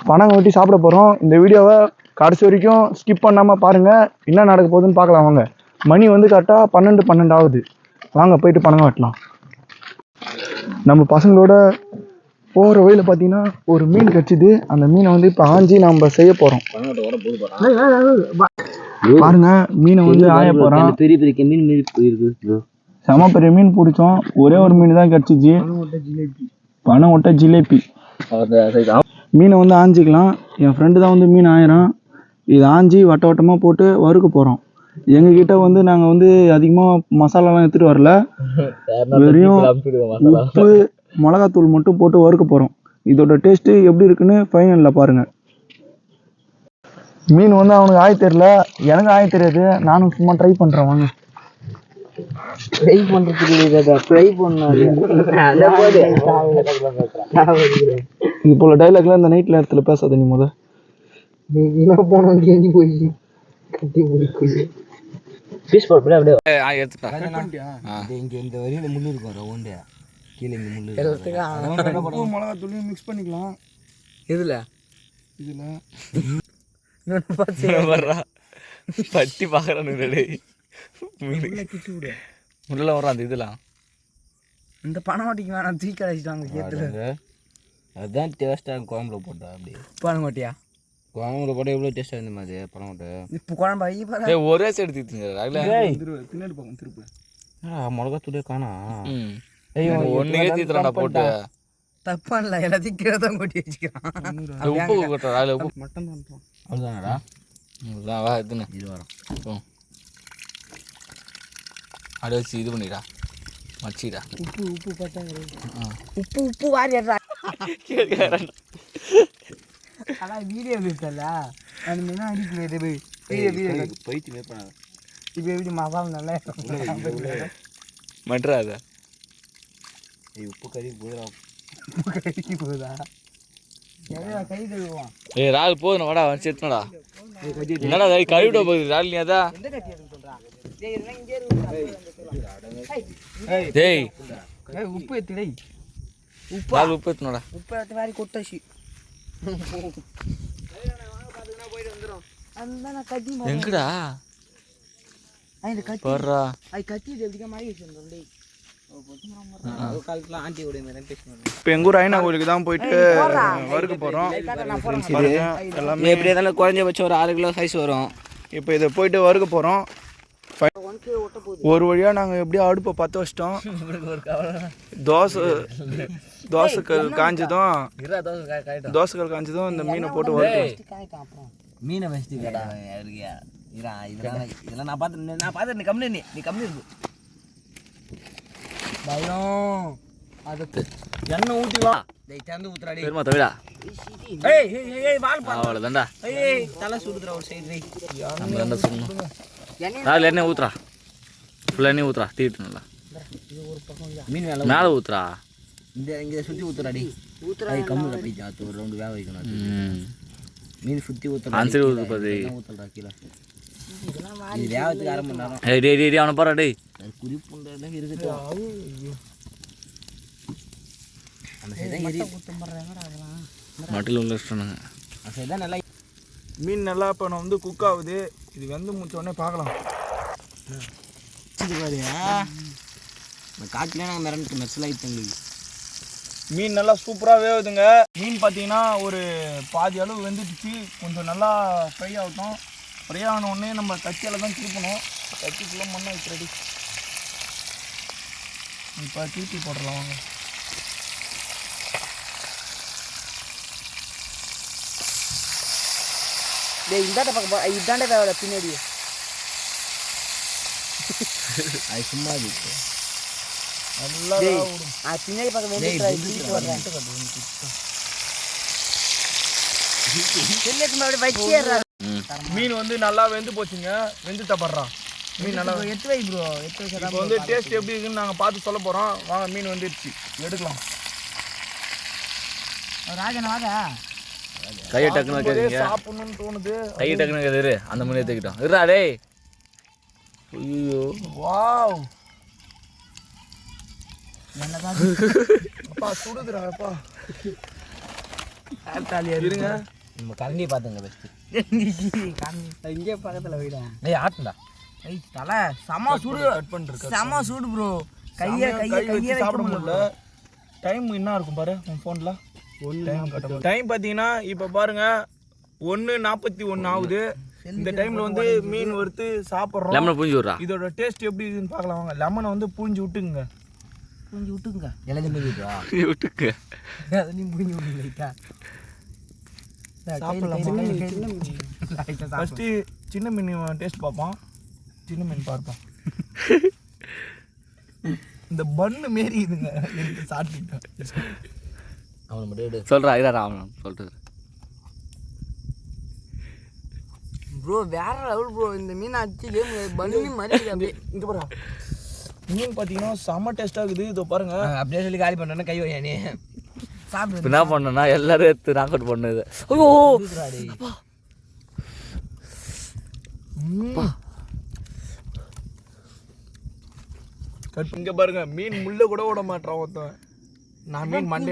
பணம் வெட்டி சாப்பிட போகிறோம். இந்த வீடியோவை கடைசி வரைக்கும் ஸ்கிப் பண்ணாமல் பாருங்கள், என்ன நடக்க போகுதுன்னு பார்க்கலாம் வாங்க. மணி வந்து கரெக்டாக 12 ஆகுது. வாங்க போயிட்டு பணம் வெட்டலாம். நம்ம பசங்களோட போகிற வழியில் பார்த்தீங்கன்னா ஒரு மீன் கிடச்சிது. அந்த மீனை வந்து இப்போ ஆஞ்சி நம்ம செய்ய போகிறோம். பாருங்க, மீனை வந்து ஆய போகிறோம். பெரிய பெரிய மீன் இருக்கு, செம பெரிய மீன் பிடிச்சோம். ஒரே ஒரு மீன் தான் கிடச்சிச்சு, பணம் ஒட்ட ஜிலேபி. மீனை வந்து ஆஞ்சிக்கலாம். என் ஃப்ரெண்டு தான் வந்து மீன் ஆயிரம். இது ஆஞ்சி வட்ட வட்டமாக போட்டு வறுக்க போகிறோம். எங்ககிட்ட வந்து நாங்கள் வந்து அதிகமாக மசாலாலாம் எடுத்துகிட்டு வரல, வெறும் உப்பு மிளகாத்தூள் மட்டும் போட்டு வறுக்க போகிறோம். இதோட டேஸ்ட்டு எப்படி இருக்குன்னு ஃபைனலில் பாருங்கள். மீன் வந்து அவனுக்கு ஆய தெரியல, எனக்கு ஆய தெரியாது. நானும் சும்மா ட்ரை பண்ணுறேன் வாங்க. ஃப்ரை பண்ணுறதுக்கு ஃப்ரை பண்ணாது. இது போல் டைலாக்லாம் இந்த நைட் நேரத்தில் பேசாத. நீ போனோம் கேஞ்சி போய் கட்டி முடிச்சு பீஸ் போட்டு அப்படியே இந்த வரையும் முள்ளு இருக்கும். ரவுண்டு கீழே இங்கே முள்ளு மிளகாத்தூளையும் மிக்ஸ் பண்ணிக்கலாம். இதில் பட்டி பார்க்குறானு உள்ள வர அந்த இதெல்லாம் இந்த பனமாட்டிக்கு வேணாம், தூக்கி அழைச்சிட்டாங்க கேத்துல. அதுதான் டேஸ்ட்டாக குழம்புல போட்டா. அப்படி பனமாட்டியா குழம்புல போட்டால் எவ்வளோ டேஸ்ட்டாக இருந்த மாதிரி பனமாட்டை. இப்போ குழம்பு ஒரே சைடு பின்னாடி பக்கம் திருப்பு. மிளகாத்தூளே காணா. ஒன்றுக்கே தீத்துறான்டா போட்டு. தப்பா இல்லை, எல்லாத்தையும் கீழே தான் கொட்டி வச்சுக்கிறான். உப்பு கொட்டுறா, அதில் உப்பு மட்டன் பண்ணுறோம். அவ்வளோதானடா. வா இதுன்னு இது வரும். அப்படியே வச்சு இது பண்ணிடா, மச்சிடா. உப்பு பார்த்தா உப்பு வாரிடுறா. ஆனால் வீடியோ இருக்கல அது முன்னாடி அடிக்கிறது போயிட்டு மேற்பாங்க. இப்போ எப்படி மசாலா நல்லா மட்ரா அதை உப்பு கறி போதா, உப்பு கறி போதா கை கழுவோம். ஏய் ரால் போதும், வாடா வச்சு எடுத்துனடா. என்னடா கழுவிட போகுது ரால். நீ அதான் டேய் உப்பு எடுத்துடை. உப்பு உப்பு எடுத்துனடா. உப்பு எடுத்து மாதிரி கொட்டாச்சு. எங்கடா போடுறா இப்போ எங்கள் ஊர் ஐநா கோயிலுக்கு தான் போயிட்டு வறுக்க போகிறோம். எல்லாமே எப்படி இருந்தாலும் குறைஞ்சபட்சம் ஒரு 6 கிலோ சைஸ் வரும். இப்போ இதை போயிட்டு வறுக்க போகிறோம். ஒரு வழியாக நாங்கள் எப்படியோ அடுப்பை பற்ற வச்சிட்டோம். தோசைக்கல் காஞ்சதும் இந்த மீனை போட்டு வறுக்க. மீனை வச்சுட்டு கேடா இருக்கியா இதெல்லாம் நான் பார்த்து நீ கம்மி இருக்கு பயம். அதுக்கு எண்ணெய் ஊற்றிக்கலாம். திறந்து ஊத்துறாடி பெருமா தவிடா. அவ்வளோதான்டா, தலை சுடுதுற ஒரு சைடு நம்ம தான்டா சொல்லணும். அதில் எண்ணெய் ஊத்துறா, ஃபுல்லாக எண்ணெய் ஊத்துறா, தீட்டு நல்லா மீன் மேலே ஊத்துறா. இங்கே சுற்றி ஊத்துறாடி ஊத்துறா கம்மி கட்டிச்சா. ஒரு ரவுண்டு வேக வைக்கணும். மீன் சுற்றி ஊற்றுறா. ஆன்சரி ஊற்று பாரு. ஊற்றுறா கீழே இது வேகத்துக்கு 1/2 மணி நேரம். ஏய் டேய் டேய் அவனை பாரு டேய். குறிப்புண்டெல்லாம் இருக்குது. அந்த சைடு மட்டில் உள்ள வச்சுட்டானுங்க. அந்த சைடு தான் நல்லா மீன் நல்லா இப்போ நான் வந்து குக் ஆகுது. இது வெந்து முடிச்ச உடனே பார்க்கலாம். காட்டிலே நாங்கள் மிரண்டு மெர்சலாகிட்டு. மீன் நல்லா சூப்பராக வேகுதுங்க. மீன் பார்த்தீங்கன்னா ஒரு பாதி அளவு வெந்துடுச்சு. கொஞ்சம் நல்லா ஃப்ரை ஆகட்டும். ஃப்ரை ஆன உடனே நம்ம கத்தியால் தான் திருப்பணும். கத்திக்குள்ளே மண்ணை வச்சு ரெடி. இப்போ திருப்பி போட்டுடலாம் வாங்க. இந்தாண்ட பக்கம் இதாண்ட வேலை பின்னாடி அது சும்மா இருக்கு. நல்லா பின்னாடி பக்கம் மீன் வந்து நல்லா வெந்து போச்சுங்க. வெந்து தப்படுறான் மீன் நல்லா எடுத்து வை ப்ரோ. எடுத்து வச்சா இப்போ வந்து டேஸ்ட் எப்படி இருக்குன்னு நாங்கள் பார்த்து சொல்ல போகிறோம். வாங்க, மீன் வந்துடுச்சு, எடுக்கலாம். ராஜன் வாங்க. கையை டக்குன்னு வைக்காதீங்க, சாப்பிடணும்னு தோணுது. கையை டக்குன்னு வைக்காது. அந்த மணி எடுத்துக்கிட்டோம் இருடா டேய். ஐயோ வாவ், அப்பா சுடுதுடா அப்பா. இருங்க நம்ம கரண்டியை பார்த்துங்க பெஸ்ட்டு இங்கே பக்கத்தில் போயிடும் ஏய் ஆட்டுண்டா ஏய் தலை செம சூடு கட் பண்ணிருக்கு செம சூடு ப்ரோ கையை சாப்பிட முடியல. டைம் என்ன இருக்கும் பாரு உன் ஃபோனில். டைம் பார்த்தீங்கன்னா இப்போ பாருங்க 1:41 ஆகுது. இந்த டைம்ல வந்து மீன் வறுத்து சாப்பிட்றோம். லெமனை பூஞ்சி விட்றா. இதோட டேஸ்ட் எப்படி இருக்குன்னு பார்க்கலாம் வாங்க. லெமனை வந்து பூஞ்சி விட்டுங்க. எல்லாத்தையும் பூஞ்சி விட்டுவா விட்டுக்கு எல்லாத்தையும் பூஞ்சி விட்டுங்களா ஃபஸ்ட்டு சின்ன மீன் டேஸ்ட் பார்ப்போம். சின்ன மீன் பார்ப்போம். இந்த பண்ணு மாரி இதுங்க சாப்பிட்டுட்டேன். அவனை மட்டும் சொல்கிறா இதா அவன் சொல்கிறது. ப்ரோ வேற லெவல் ப்ரோ. இந்த மீன் அடிச்சு கேம் பண்ணி மாதிரி அப்படியே இங்கே பாரு மீன் பார்த்தீங்கன்னா செம்ம டேஸ்ட்டாக இருக்குது. இதோ பாருங்க அப்படியே சொல்லி காலி பண்ணுறேன்னா கை வையானே சாப்பிடு. என்ன பண்ணனா எல்லாரும் எடுத்து நாக் அவுட் பண்ணுது. ஐயோ இங்கே பாருங்க மீன் முள்ள கூட விட மாட்டான் ஒருத்தன். நான் மீன் மண்டே